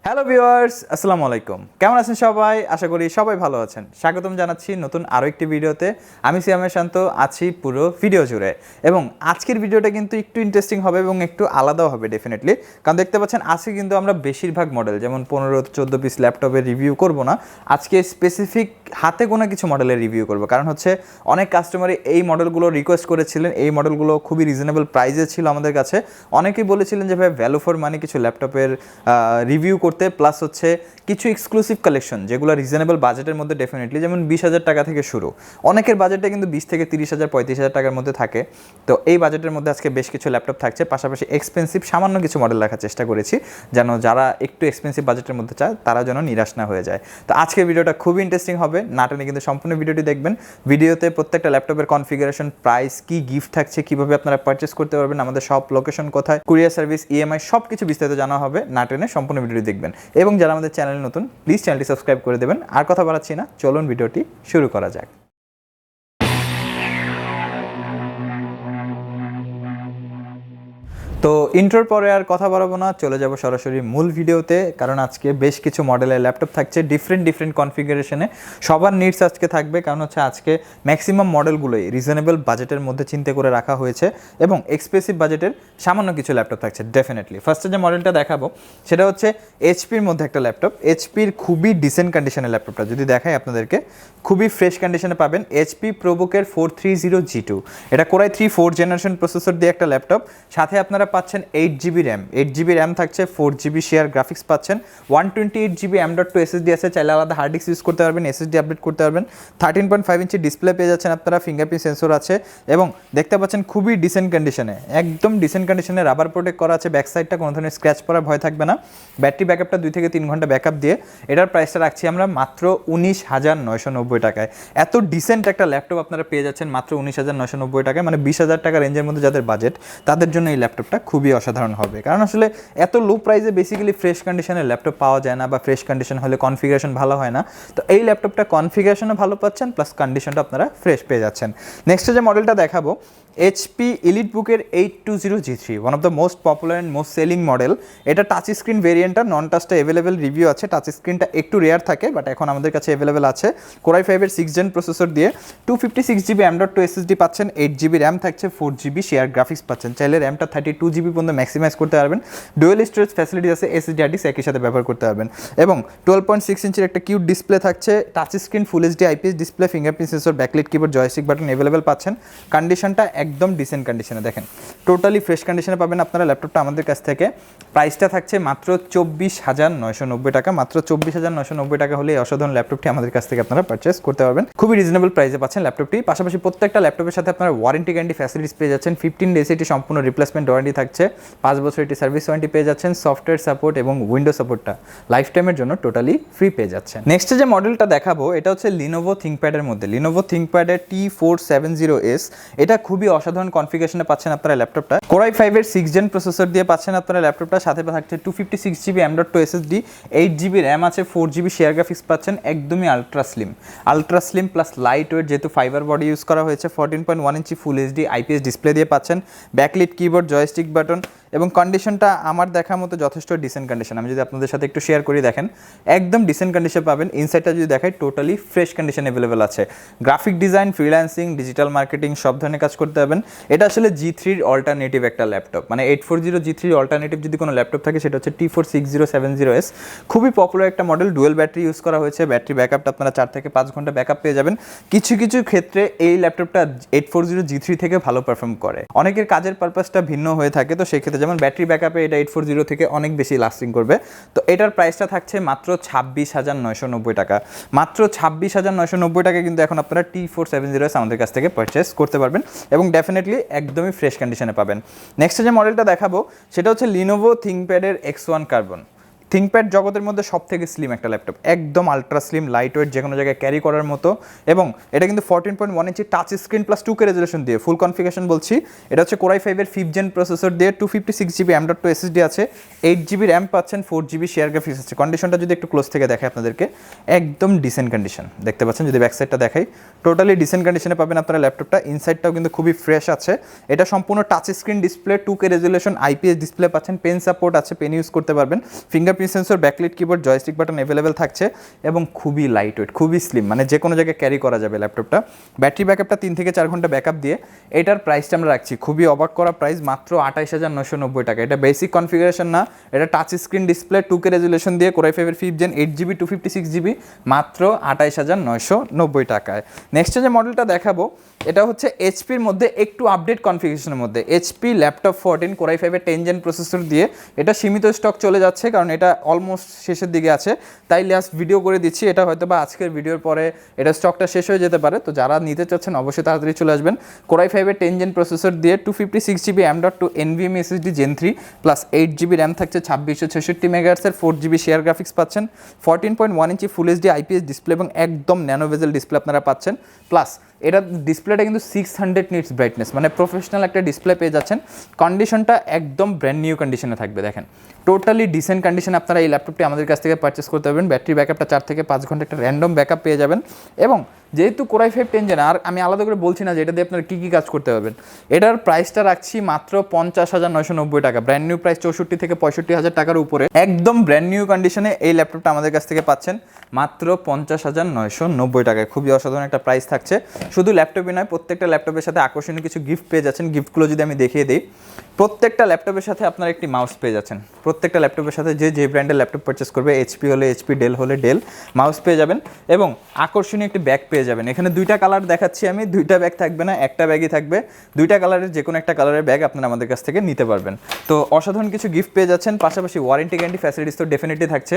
Hello viewers, আসসালামু আলাইকুম। কেমন আছেন সবাই? আশা করি সবাই ভালো আছেন। স্বাগতম জানাচ্ছি নতুন আরও একটি ভিডিওতে। আমি সিয়ামের শান্ত আছি পুরো ভিডিও জুড়ে, এবং আজকের ভিডিওটা কিন্তু একটু ইন্টারেস্টিং হবে এবং একটু আলাদাও হবে ডেফিনেটলি। কারণ দেখতে পাচ্ছেন আজকে কিন্তু আমরা বেশিরভাগ মডেল যেমন 15-14 পিস ল্যাপটপের রিভিউ করব না, আজকে স্পেসিফিক হাতে গোনা কিছু মডেলের রিভিউ করব। কারণ হচ্ছে অনেক কাস্টমারই এই মডেলগুলো রিকোয়েস্ট করেছিলেন, এই মডেলগুলো খুবই রিজনেবল প্রাইসে ছিল আমাদের কাছে। অনেকেই বলেছিলেন যে ভাই ভ্যালু ফর মানি কিছু ল্যাপটপের রিভিউ করতে, প্লাস হচ্ছে কিছু এক্সক্লুসিভ কালেকশন যেগুলো রিজনেবল বাজেটের মধ্যে ডেফিনেটলি, যেমন 20,000 টাকা থেকে শুরু। অনেকের বাজেটটা কিন্তু 20 থেকে 30,000 35,000 টাকার মধ্যে থাকে। তো এই বাজেটের মধ্যে আজকে বেশ কিছু ল্যাপটপ থাকছে, পাশাপাশি এক্সপেন্সিভ সামান্য কিছু মডেল রাখার চেষ্টা করেছি, যেন যারা একটু এক্সপেন্সিভ বাজেটের মধ্যে চায় তারা যেন নিরাশ না হয়ে যায়। তো আজকের ভিডিওটা খুবই ইন্টারেস্টিং হবে, না টেনে কিন্তু সম্পূর্ণ ভিডিওটি দেখবেন। ভিডিওতে প্রত্যেকটা ল্যাপটপের কনফিগারেশন, প্রাইস, কি গিফট থাকছে, কীভাবে আপনারা পারচেস করতে পারবেন, আমাদের সব লোকেশন কোথায়, কুরিয়ার সার্ভিস, ইএমআই সব কিছু বিস্তারিত জানা হবে। না টেনে সম্পূর্ণ ভিডিওটি দেখবেন, এবং যারা আমাদের চ্যানেলে নতুন প্লিজ চ্যানেলটি সাবস্ক্রাইব করে দেবেন। আর কথা বাড়াচ্ছি না, চলুন ভিডিওটি শুরু করা যাক। তো ইন্ট্রোর পরে আর কথা বাড়াবো না, চলে যাব সরাসরি মূল ভিডিওতে। কারণ আজকে বেশ কিছু মডেলের ল্যাপটপ থাকছে ডিফারেন্ট কনফিগারেশনে। সবার নিডস আজকে থাকবে, কারণ হচ্ছে আজকে ম্যাক্সিমাম মডেলগুলোই রিজনেবল বাজেটের মধ্যে চিন্তা করে রাখা হয়েছে, এবং এক্সপেন্সিভ বাজেটের সামান্য কিছু ল্যাপটপ থাকছে ডেফিনেটলি। ফার্স্টে যে মডেলটা দেখাবো সেটা হচ্ছে এইচপির মধ্যে একটা ল্যাপটপ। এইচপির খুবই ডিসেন্ট কন্ডিশনের ল্যাপটপটা যদি দেখাই আপনাদেরকে, খুবই ফ্রেশ কন্ডিশনে পাবেন। এইচপি প্রোবুকের 430G2, এটা কোরাই 3 জেনারেশন প্রসেসর দিয়ে একটা ল্যাপটপ। সাথে আপনারা পাচ্ছেন 8GB র্যাম, 8GB র্যাম থাকছে, 4GB শেয়ার গ্রাফিক্স পাচ্ছেন, 128GB M.2 SSD আছে, চাইলে আলাদা হার্ড ডিস্ক ইউজ করতে পারবেন, SSD আপডেট করতে পারবেন। 13.5 ইঞ্চি ডিসপ্লে পেয়ে যাচ্ছেন আপনারা, ফিঙ্গারপ্রিন্ট সেন্সর আছে, এবং দেখতে পাচ্ছেন খুবই ডিসেন্ট কন্ডিশনে, একদম ডিসেন্ট কন্ডিশনে। রাবার প্রোটেক্ট করা আছে, ব্যাক সাইডটা কোনো ধরনের স্ক্র্যাচ পড়ার ভয় থাকবে না। ব্যাটারি ব্যাকআপটা 2 থেকে 3 ঘন্টা ব্যাকআপ দিয়ে। এটার প্রাইসটা রাখছি আমরা মাত্র 19,990 টাকায়। এত ডিসেন্ট একটা ল্যাপটপ আপনারা পেয়ে যাচ্ছেন মাত্র 19,990 টাকায়, মানে 20,000 টাকা রেঞ্জের মধ্যে যাদের বাজেট, তাদের জন্য এই ল্যাপটপটা খুবই অসাধারণ হবে। কারণ আসলে এত লো প্রাইসে বেসিক্যালি ফ্রেশ কন্ডিশনের ল্যাপটপ পাওয়া যায় না, বা ফ্রেশ কন্ডিশন হলে কনফিগারেশন ভালো হয় না। তো এই ল্যাপটপটা কনফিগারেশনও ভালো পাচ্ছেন, প্লাস কন্ডিশনটা আপনারা ফ্রেশ পেয়ে যাচ্ছেন। নেক্সট যে মডেলটা দেখাবো, এইচপি এলিটবুকের 820G3, one of the most popular and most selling model. এটা টাচ স্ক্রিন ভেরিয়েন্টটা, নন টাচটা অ্যাভেলেবেল রিভিউ আছে। টাচ স্ক্রিনটা একটু রেয়ার থাকে, বাট এখন আমাদের কাছে অ্যাভেলেবেল আছে। কোরাই 5 6th জেন প্রসেসর দিয়ে 256GB M.2 SSD পাচ্ছেন, 8GB র্যাম থাকছে, 4GB শেয়ার গ্রাফিক্স পাচ্ছেন। চাইলে র্যামটা 32GB পর্যন্ত ম্যাক্সিমাইজ করতে পারবেন। ডুয়েল স্টোরেজ ফ্যাসিলিটি আছে, SSD হার্ড ডিস্ক একই সাথে ব্যবহার করতে পারবেন, এবং 12.6 ইঞ্চির একটা কিউট ডিসপ্লে থাকছে, touch screen, full HD IPS display, fingerprint sensor, backlight keyboard, joystick button available পাচ্ছেন। কন্ডিশনটা একদম ডিসেন্ট কন্ডিশনে, দেখেন টোটালি ফ্রেশ কন্ডিশনে পাবেন আপনারা ল্যাপটপটা আমাদের কাছ থেকে। প্রাইসটা থাকছে মাত্র 24,990 টাকা, মাত্র 24,990 টাকা হলে এই অসাধারণ ল্যাপটপটি আমাদের কাছ থেকে আপনারা পারচেস করতে পারবেন। খুবই রিজনেবল প্রাইসে পাচ্ছেন ল্যাপটপটি। পাশাপাশি প্রত্যেকটা ল্যাপটপের সাথে আপনারা ওয়ারেন্টি গ্যারান্টি ফ্যাসিলিটিস পেয়ে যাচ্ছেন। 15 ডেজ এটি সম্পূর্ণ রিপ্লেসমেন্ট ওয়ারেন্টি থাকছে, 5 বছর এটি সার্ভিস ওয়ারেন্টি পেয়ে যাচ্ছেন। সফটওয়্যার সাপোর্ট এবং উইন্ডো সাপোর্টটা লাইফ টাইমের জন্য টোটালি ফ্রি পেয়ে যাচ্ছেন। নেক্সট যে মডেলটা দেখাবো এটা হচ্ছে লিনোভো থিঙ্কপ্যাডের মধ্যে, লিনোভো থিঙ্কপ্যাডের T470S। এটা খুবই অসাধারণ কনফিগারেশনে পাচ্ছেন আপনারা ল্যাপটপটা। কোরাই 5 6th জেন প্রসেসর দিয়ে পাচ্ছেন আপনারা ল্যাপটপটা। সাথে থাকছে 256GB M.2 SSD, 8GB RAM আছে, 4GB শেয়ার গ্রাফিক্স পাচ্ছেন। একদমই ultra slim plus light weight, যেহেতু ফাইবার বডি ইউজ করা হয়েছে। 14.1 ইঞ্চি ফুল এইচডি IPS ডিসপ্লে দিয়ে পাচ্ছেন, ব্যাকলিট কিবোর্ড, জয়স্টিক বাটন, এবং কন্ডিশনটা আমার দেখার মতো যথেষ্ট ডিসেন্ট কন্ডিশন। আমি যদি আপনাদের সাথে একটু শেয়ার করি, দেখেন একদম ডিসেন্ট কন্ডিশন পাবেন। ইনসাইডটা যদি দেখাই টোটালি ফ্রেশ কন্ডিশন অ্যাভেলেবেল আছে। Graphic design, freelancing, digital marketing সব ধরনের কাজ করতে পারবেন। এটা আসলে G3-র অল্টারনেটিভ একটা ল্যাপটপ, মানে 840G3-র অল্টারনেটিভ যদি কোনো ল্যাপটপ থাকে সেটা হচ্ছে T46070S। খুবই পপুলার একটা মডেল, ডুয়েল ব্যাটারি ইউজ করা হয়েছে। ব্যাটারি ব্যাকআপটা আপনারা 4 থেকে 5 ঘন্টা ব্যাকআপ পেয়ে যাবেন। কিছু ক্ষেত্রে এই ল্যাপটপটা 840G3 থেকে ভালো পারফর্ম করে। অনেকের কাজের পারপাসটা ভিন্ন হয়ে থাকে, তো সেক্ষেত্রে যেমন ব্যাটারি ব্যাকআপে এটা 840 থেকে অনেক বেশি লাস্টিং করবে। তো এটার প্রাইসটা থাকছে মাত্র 26,990 টাকা, মাত্র 26,990 টাকা কিন্তু এখন আপনারা T470S আমাদের কাছ থেকে পারচেস করতে পারবেন, এবং ডেফিনেটলি একদমই ফ্রেশ কন্ডিশনে পাবেন। নেক্সট যে মডেলটা দেখাবো সেটা হচ্ছে লিনোভো থিঙ্কপ্যাডের X1 কার্বন। থিঙ্কপ্যাড জগতের মধ্যে সব থেকে স্লিম একটা ল্যাপটপ, একদম আলট্রা স্লিম, লাইট ওয়েট, যে কোনো জায়গায় ক্যারি করার মতো। এবং এটা কিন্তু 14.1 ইঞ্চি touch screen plus 2K resolution দিয়ে ফুল কনফিগারেশন বলছি। এটা হচ্ছে কোরাই 5 5th জেন প্রসেসর দিয়ে, 256GB M.2 SSD আছে, 8GB র্যাম পাচ্ছেন, 4GB শেয়ার গ্রাফিক্স আছে। কন্ডিশনটা যদি একটু ক্লোজ থেকে দেখাই আপনাদেরকে, একদম ডিসেন্ট কন্ডিশন দেখতে পাচ্ছেন। যদি ব্যাক সাইডটা দেখাই, টোটালি ডিসেন্ট কন্ডিশনে পাবেন আপনারা ল্যাপটপটা। ইনসাইডটাও কিন্তু খুবই ফ্রেশ আছে। এটা সম্পূর্ণ touch screen display, 2K resolution, IPS display পাচ্ছেন, পেন সাপোর্ট আছে, পেন ইউজ করতে পারবেন। Fingerprint fingerprint sensor, backlight keyboard, joystick button available থাকছে এবং খুবই লাইট ওয়েট, খুবই স্লিম, মানে যে কোনো জায়গায় ক্যারি করা যাবে ল্যাপটপটা। ব্যাটারি ব্যাকআপটা 3 থেকে 4 ঘন্টা ব্যাকআপ দিয়ে এটার প্রাইসটা আমরা রাখছি খুবই অবাক করা প্রাইস, মাত্র 28,990 টাকা। এটা বেসিক কনফিগারেশন না, এটা touch screen display 2K resolution দিয়ে Core i5 এর 5th Gen 8GB 256GB, মাত্র 28,990 টাকায়। নেক্সট যে মডেলটা দেখাবো এটা হচ্ছে এইচপির মধ্যে একটু আপডেট কনফিগারেশনের মধ্যে, এইচপি ল্যাপটপ 14 Core i5 এর 10 Gen প্রসেসর দিয়ে। এটা সীমিত স্টক চলে যাচ্ছে কারণ এটা অলমোস্ট শেষের দিকে আছে, তাই লাস্ট ভিডিও করে দিচ্ছি। এটা হয়তো বা আজকের ভিডিওর পরে এটা স্টকটা শেষ হয়ে যেতে পারে, তো যারা নিতে চাচ্ছেন অবশ্যই তাড়াতাড়ি চলে আসবেন। Core i5 এর 10 Gen প্রসেসর দিয়ে 256GB M.2 NVMe SSD Gen 3 plus 8GB RAM থাকছে, 2666 MHz এর 4GB শেয়ার গ্রাফিক্স পাচ্ছেন, 14.1 ইঞ্চি ফুল এইচডি IPS ডিসপ্লে এবং একদম ন্যানো বেজেল ডিসপ্লে আপনারা পাচ্ছেন। প্লাস এটা ডিসপ্লেটা কিন্তু 600 নিটস ব্রাইটনেস, মানে প্রফেশনাল একটা ডিসপ্লে পেয়ে যাচ্ছেন। কন্ডিশনটা একদম ব্র্যান্ড নিউ কন্ডিশনে থাকবে, দেখেন টোটালি ডিসেন্ট কন্ডিশনে আপনারা এই ল্যাপটপটি আমাদের কাছ থেকে পারচেস করতে পারবেন। ব্যাটারি ব্যাকআপটা 4 থেকে 5 ঘন্টা একটা র্যান্ডম ব্যাকআপ পেয়ে যাবেন। এবং যেহেতু Core i5 10 Gen, আর আমি আলাদা করে বলছি না যে এটা দিয়ে আপনারা কী কী কাজ করতে পারবেন, এটার প্রাইসটা রাখছি মাত্র 50,990 টাকা। ব্র্যান্ড নিউ প্রাইস 64 থেকে 65,000 টাকার উপরে, একদম ব্র্যান্ড নিউ কন্ডিশনে এই ল্যাপটপটা আমাদের কাছ থেকে পাচ্ছেন মাত্র 50,990 টাকায়। খুবই অসাধারণ একটা প্রাইস থাকছে। শুধু ল্যাপটপই নয়, প্রত্যেকটা ল্যাপটপের সাথে আকর্ষণীয় কিছু গিফট পেয়ে যাচ্ছেন। গিফটগুলো যদি আমি দেখিয়ে দিই, প্রত্যেকটা ল্যাপটপের সাথে আপনারা একটি মাউস পেয়ে যাচ্ছেন। প্রত্যেকটা ল্যাপটপের সাথে যে ব্র্যান্ডের ল্যাপটপ পারচেস করবে, এইচপি হলে এইচপি, ডেল হলে ডেল, মাউস পেয়ে যাবেন এবং আকর্ষণীয় একটি ব্যাগ পেয়ে যাবেন। এখানে 2টা কালার দেখাচ্ছি আমি, 2টা ব্যাগ থাকবে না, একটা ব্যাগই থাকবে। 2টা কালারের যে কোনো একটা কালারের ব্যাগ আপনারা আমাদের কাছ থেকে নিতে পারবেন। তো অসাধারণ কিছু গিফট পেয়ে যাচ্ছেন। পাশাপাশি ওয়ারেন্টি গ্যারান্টি ফ্যাসিলিটিস তো ডেফিনেটলি থাকছে।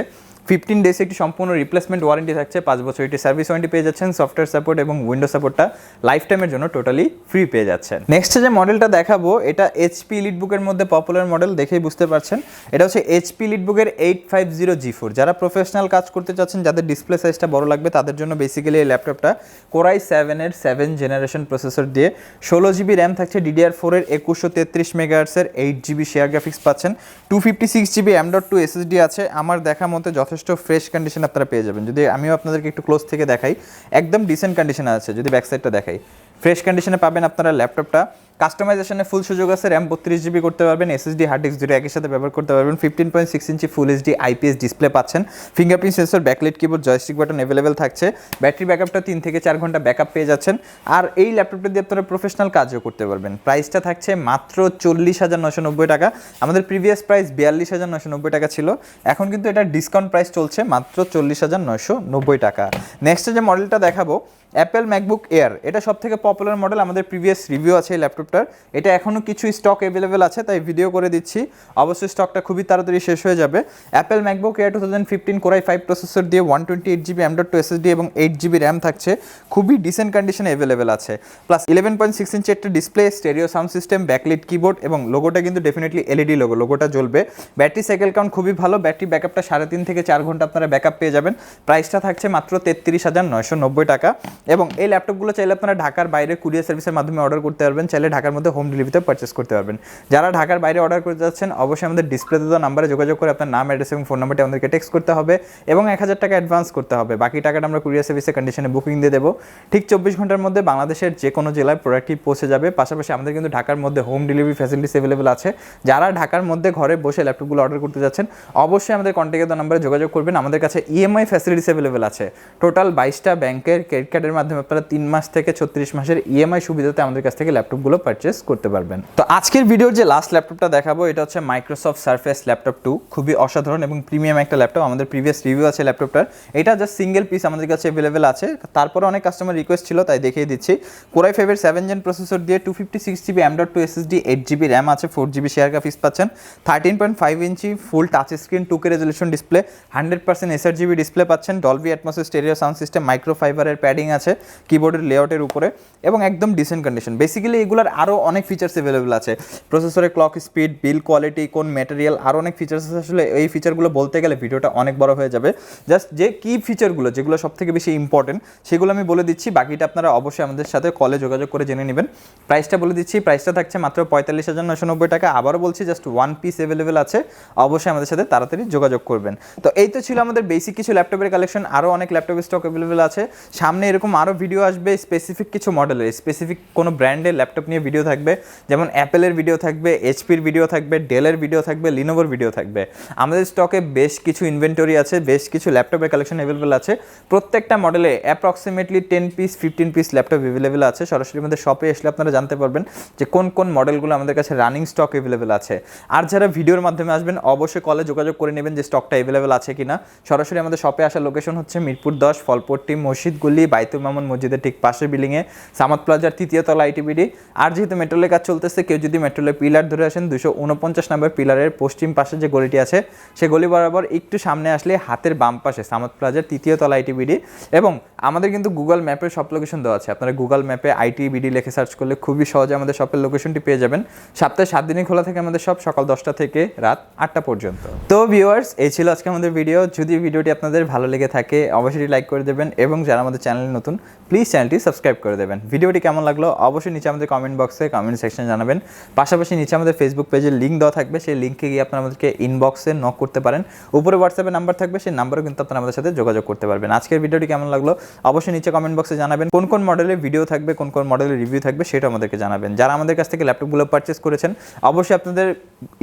15 ডেজ একটি সম্পূর্ণ রিপ্লেসমেন্ট ওয়ারেন্টি থাকছে, 5 বছর একটি সার্ভিস ওয়ারেন্টি পেয়ে যাচ্ছেন। সফটওয়্যার সাপোর্ট এবং উইন্ডো সাপোর্টটা লাইফ টাইমের জন্য টোটালি ফ্রি পেয়ে যাচ্ছেন। নেক্সট যে মডেলটা দেখাবো এটা এইচপি এলিটবুকের মধ্যে পপুলার মডেল, দেখেই বুঝতে পারছেন। এটা হচ্ছে এইচপি এলিটবুকের 850G4। যারা প্রফেশনাল কাজ করতে চাচ্ছেন, যাদের ডিসপ্লে সাইজটা বড় লাগবে, তাদের জন্য বেসিক্যালি এই ল্যাপটপটা Core i7 এর 7 জেনারেশন প্রসেসর দিয়ে 16GB র্যাম থাকছে, DDR4 এর 2133 MHz এর 8GB শেয়ার গ্রাফিক্স পাচ্ছেন, 256GB M.2 SSD আছে। আমার দেখা মতে যথেষ্ট ফ্রেশ কন্ডিশন আপনারা পেয়ে যাবেন। যদি আমিও আপনাদেরকে একটু ক্লোজ থেকে দেখাই, একদম ডিসেন্ট কন্ডিশনে আছে। যদি ব্যাক সাইডটা দেখাই, ফ্রেশ কন্ডিশনে পাবেন আপনারা ল্যাপটপটা। কাস্টমাইজেশনের ফুল সুযোগ আছে, র্যাম 32GB করতে পারবেন, SSD হার্ড ডিস্ক দুটো একই সাথে ব্যবহার করতে পারবেন। 15.6 ইঞ্চি ফুল এইচডি IPS ডিসপ্লে পাচ্ছেন, fingerprint sensor, backlight keyboard, joystick button available থাকছে। ব্যাটারি ব্যাকআপটা 3 থেকে 4 ঘন্টা ব্যাকআপ পেয়ে যাচ্ছেন। আর এই ল্যাপটপটা দিয়ে আপনারা প্রফেশনাল কাজও করতে পারবেন। প্রাইসটা থাকছে মাত্র 40,990 টাকা। আমাদের প্রিভিয়াস প্রাইস 42,990 টাকা ছিল, এখন কিন্তু এটা ডিসকাউন্ট প্রাইস চলছে মাত্র 40,990 টাকা। নেক্সট যে মডেলটা দেখাবো অ্যাপেল ম্যাকবুক এয়ার, এটা সব থেকে পপুলার মডেল। আমাদের প্রিভিয়াস রিভিউ আছে এই ল্যাপটপটার, এটা এখনও কিছু স্টক অ্যাভেলেবেল আছে, তাই ভিডিও করে দিচ্ছি। অবশ্যই স্টকটা খুবই তাড়াতাড়ি শেষ হয়ে যাবে। Apple MacBook air 2015 Core i5 processor দিয়ে 128GB M.2 SSD এবং 8GB র্যাম থাকছে, খুবই ডিসেন্ট কন্ডিশনে অ্যাভেলেবেল আছে। প্লাস 11.6 ইঞ্চি একটা display, stereo sound system, backlight keyboard এবং লোগোটা কিন্তু ডেফিনেটলি এলইডি লোগো, লোগোটা জ্বলবে। ব্যাটারি সাইকেল কাউন্ট খুবই ভালো, ব্যাটারি ব্যাকআপটা 3.5 থেকে 4 ঘন্টা আপনারা ব্যাকআপ পেয়ে যাবেন। প্রাইসটা থাকছে মাত্র 33,990 টাকা। এবং এই ল্যাপটপগুলো চাইলে আপনারা ঢাকার বাইরে কুরিয়ার সার্ভিসের মাধ্যমে অর্ডার করতে পারবেন, চাইলে ঢাকার মধ্যে হোম ডেলিভারিতে পারচেস করতে পারবেন। যারা ঢাকার বাইরে অর্ডার করতে যাচ্ছেন, অবশ্যই আমাদের ডিসপ্লেতে দেওয়া নাম্বারে যোগাযোগ করে আপনার নাম, অ্যাড্রেস এবং ফোন নাম্বারটি আমাদেরকে টেক্সট করতে হবে এবং 1000 টাকা অ্যাডভান্স করতে হবে। বাকি টাকাটা আমরা কুরিয়ার সার্ভিসের কন্ডিশনে বুকিং দিয়ে দেবো। ঠিক 24 ঘন্টার মধ্যে বাংলাদেশের যে কোনো জেলায় প্রোডাক্টটি পৌঁছে যাবে। পাশাপাশি আমাদের কিন্তু ঢাকার মধ্যে হোম ডেলিভারি ফ্যাসিলিটিস অ্যাভেলেবেল আছে। যারা ঢাকার মধ্যে ঘরে বসে ল্যাপটপগুলো অর্ডার করতে যাচ্ছেন, অবশ্যই আমাদের কন্ট্যাক্টে দেওয়া নাম্বারে যোগাযোগ করবেন। আমাদের কাছে ইএমআই ফ্যাসিলিটিস অ্যাভেলেবেল আছে। টোটাল 22টা ব্যাংকের ক্রেডিট কার্ডের মাধ্যমে আপনারা 3 মাস থেকে 36 মাসের ইএমআই সুবিধাতে আমাদের কাছ থেকে ল্যাপটপগুলো পারচেস করতে পারবেন। তো আজকের ভিডিওর যে লাস্ট ল্যাপটপটা দেখাবো এটা হচ্ছে মাইক্রোসফট সারফেস ল্যাপটপ 2। খুবই অসাধারণ এবং প্রিমিয়াম একটা ল্যাপটপ। আমাদের প্রিভিয়াস রিভিউ আছে ল্যাপটপটার, এটা জাস্ট সিঙ্গেল পিস আমাদের কাছে অ্যাভেলেবেল আছে। তারপরে অনেক কাস্টমার রিকোয়েস্ট ছিল, তাই দেখিয়ে দিচ্ছি। Core i5 এর 7 Gen প্রসেসর দিয়ে 256GB M.2 SSD, 8GB RAM আছে, 4GB শেয়ার গ্রাফিক্স পাচ্ছেন, 13.5 inch full touch screen 2K resolution display, 100% sRGB display পাচ্ছেন, Dolby Atmos stereo sound system, মাইক্রোফাইবারের প্যাডিং আছে কিবোর্ডের লেআউটের উপরে এবং একদম ডিসেন্ট কন্ডিশন। বেসিক্যালি এগুলোর আরও অনেক ফিচার্স অ্যাভেলেবেল আছে। প্রসেসরের ক্লক স্পিড, বিল কোয়ালিটি, কোন ম্যাটেরিয়াল, আরও অনেক ফিচার্স আছে। আসলে এই ফিচারগুলো বলতে গেলে ভিডিওটা অনেক বড় হয়ে যাবে। জাস্ট যে কি ফিচারগুলো যেগুলো সব থেকে বেশি ইম্পর্টেন্ট সেগুলো আমি বলে দিচ্ছি, বাকিটা আপনারা অবশ্যই আমাদের সাথে কলে যোগাযোগ করে জেনে নেবেন। প্রাইসটা বলে দিচ্ছি, প্রাইসটা থাকছে মাত্র 45,990 টাকা। আবারও বলছি, জাস্ট ওয়ান পিস অ্যাভেলেবেল আছে, অবশ্যই আমাদের সাথে তাড়াতাড়ি যোগাযোগ করবেন। তো এই তো ছিল আমাদের বেসিক কিছু ল্যাপটপের কালেকশন। আরও অনেক ল্যাপটপের স্টক অ্যাভেলেবেল আছে। সামনে এরকম আরও ভিডিও আসবে স্পেসিফিক কিছু মডেলের, স্পেসিফিক কোনো ব্র্যান্ডের ল্যাপটপ নিয়ে ভিডিও থাকবে, যেমন অ্যাপেলের ভিডিও থাকবে, এইচপির ভিডিও থাকবে, ডেলের ভিডিও থাকবে, লিনোভোর ভিডিও থাকবে। আমাদের স্টকে বেশ কিছু ইনভেন্টরি আছে, বেশ কিছু ল্যাপটপের কালেকশন অ্যাভেলেবেল আছে। প্রত্যেকটা মডেলে approximately 10 piece 15 piece laptop available আছে। সরাসরি আমাদের শপে আসলে আপনারা জানতে পারবেন যে কোন কোন মডেলগুলো আমাদের কাছে রানিং স্টক অ্যাভেলেবেল আছে। আর যারা ভিডিওর মাধ্যমে আসবেন অবশ্যই কলে যোগাযোগ করে নেবেন যে স্টকটা অ্যাভেলেবেল আছে কিনা। সরাসরি আমাদের শপে আসার লোকেশন হচ্ছে মিরপুর 10 ফলপট্টি মসজিদ গলি বাইতুল মামুন মসজিদের ঠিক পাশের বিল্ডিংয়ে সামাদ প্লাজার 3য় তলা আইটিবিডি। আর যেহেতু মেট্রোলের কাজ চলতেছে, কেউ যদি মেট্রোলের পিলার ধরে আসেন 249 নম্বর পিলারের পশ্চিম পাশে যে গলিটি আছে সেই গলি বরাবর একটু সামনে আসলে হাতের বাম পাশে সামাদ প্লাজার 3য় তলা আইটিবিডি। এবং আমাদের কিন্তু গুগল ম্যাপের সব লোকেশন দেওয়া আছে, আপনারা গুগল ম্যাপে আইটিবিডি লিখে সার্চ করলে খুবই সহজে আমাদের শপের লোকেশনটি পেয়ে যাবেন। সপ্তাহে 7 দিনই খোলা থাকে আমাদের সব, সকাল 10টা থেকে রাত 8টা পর্যন্ত। তো ভিউয়ার্স, এই ছিল আজকে আমাদের ভিডিও। যদি ভিডিওটি আপনাদের ভালো লেগে থাকে অবশ্যই লাইক করে দেবেন এবং যারা আমাদের চ্যানেলে নতুন প্লিজ চ্যানেলটি সাবস্ক্রাইব করে দেবেন। ভিডিওটি কেমন লাগলো অবশ্যই নিচে আমাদের কমেন্ট বক্সে কমেন্ট সেকশনে জানাবেন। পাশাপাশি নিচে আমাদের ফেসবুক পেজের লিঙ্ক দেওয়া থাকবে, সেই লিঙ্কে গিয়ে আপনারা আমাদেরকে ইনবক্সে নক করতে পারেন। উপরে হোয়াটসঅ্যাপে নাম্বার থাকবে, সেই নাম্বারও কিন্তু আপনারা আমাদের সাথে যোগাযোগ করতে পারবেন। আজকের ভিডিওটি কেমন লাগলো অবশ্যই নিচে কমেন্ট বক্সে জানাবেন। কোন কোন মডেলের ভিডিও থাকবে, কোন কোন মডেলের রিভিউ থাকবে সেটা আমাদেরকে জানাবেন। যারা আমাদের কাছ থেকে ল্যাপটপগুলো পারচেস করেছেন অবশ্যই আপনাদের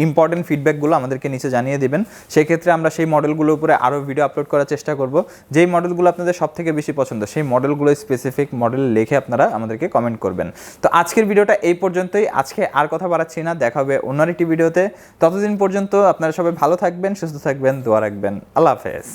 ইম্পর্টেন্ট ফিডব্যাকগুলো আমাদেরকে নিচে জানিয়ে দিবেন। সেক্ষেত্রে আমরা সেই মডেলগুলোর উপরে আরও ভিডিও আপলোড করার চেষ্টা করব। যেই মডেলগুলো আপনাদের সব থেকে বেশি পছন্দ সেই মডেলগুলো স্পেসিফিক মডেল লিখে আপনারা আমাদেরকে কমেন্ট করবেন। তো আজকের ভিডিওটা এই পর্যন্তই। আজকে আর কথা বাড়াচ্ছি না, দেখা হবে অন্য একটি ভিডিওতে। ততদিন পর্যন্ত আপনারা সবাই ভালো থাকবেন, সুস্থ থাকবেন, দোয়া রাখবেন। আল্লাহ হাফেজ।